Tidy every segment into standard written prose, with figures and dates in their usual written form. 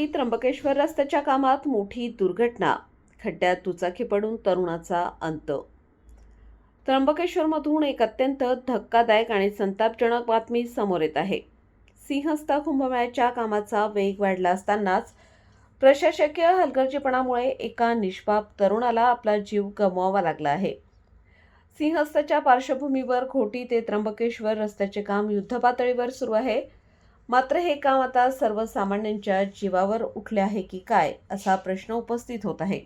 इगतपुरी त्र्यंबकेश्वर रस्त्याच्या कामात मोठी दुर्घटना, खड्ड्यात दुचाकी पडून तरुणाचा अंत. त्र्यंबकेश्वरमधून एक अत्यंत धक्कादायक आणि संतापजनक बातमी समोर येत आहे. सिंहस्थ कुंभमेळ्याच्या कामाचा वेग वाढला असतानाच प्रशासकीय हलगर्जीपणामुळे एका निष्पाप तरुणाला आपला जीव गमवावा लागला आहे. सिंहस्थच्या पार्श्वभूमीवर घोटी ते त्र्यंबकेश्वर रस्त्याचे काम युद्धपातळीवर सुरू आहे. मात्र हे काम आता सर्वसामान्यांच्या जीवावर उठले आहे की काय, असा प्रश्न उपस्थित होत आहे.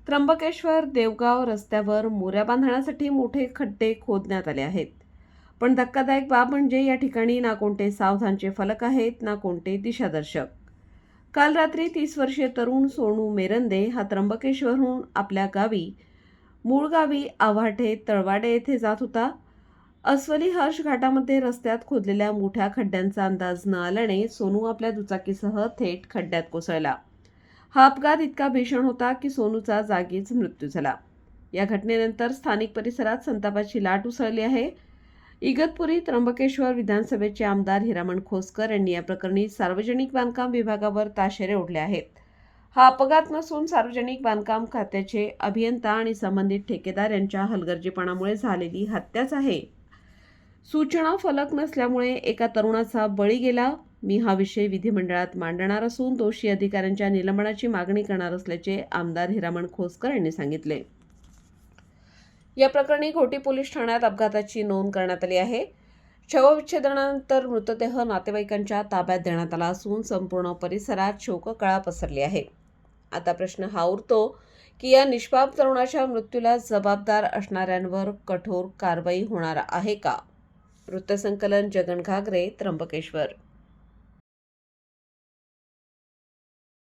त्र्यंबकेश्वर देवगाव रस्त्यावर मोऱ्या बांधण्यासाठी मोठे खड्डे खोदण्यात आले आहेत. पण धक्कादायक बाब म्हणजे या ठिकाणी ना कोणते सावधानचे फलक आहेत, ना कोणते दिशादर्शक. काल रात्री 30 वर्षीय तरुण सोनू मेरंदे हा त्र्यंबकेश्वरहून आपल्या गावी, मूळ गावी आव्हाटे तळवाडे येथे जात होता. अस्वली हर्ष घाटामध्ये रस्त्यात खोदलेल्या मोठ्या खड्ड्यांचा अंदाज न आल्याने सोनू आपल्या दुचाकीसह थेट खड्ड्यात कोसळला. हा अपघात इतका भीषण होता की सोनूचा जागीच मृत्यू झाला. या घटनेनंतर स्थानिक परिसरात संतापाची लाट उसळली आहे. इगतपुरी त्र्यंबकेश्वर विधानसभेचे आमदार हिरामण खोसकर यांनी या प्रकरणी सार्वजनिक बांधकाम विभागावर ताशेरे ओढले आहेत. हा अपघात नसून सार्वजनिक बांधकाम खात्याचे अभियंता आणि संबंधित ठेकेदार यांच्या हलगर्जीपणामुळे झालेली हत्याच आहे. सूचना फलक नसल्यामुळे एका तरुणाचा बळी गेला. मी हा विषय विधिमंडळात मांडणार असून दोषी अधिकाऱ्यांच्या निलंबनाची मागणी करणार असल्याचे आमदार हिरामण खोसकर यांनी सांगितले. या प्रकरणी घोटी पोलीस ठाण्यात अपघाताची नोंद करण्यात आली आहे. शवविच्छेदनानंतर मृतदेह नातेवाईकांच्या ताब्यात देण्यात आला असून संपूर्ण परिसरात शोककळा पसरली आहे. आता प्रश्न हा उरतो की या निष्पाप तरुणाच्या मृत्यूला जबाबदार असणाऱ्यांवर कठोर कारवाई होणार आहे का? वृत्तसंकलन जगन घागरे, त्र्यंबकेश्वर.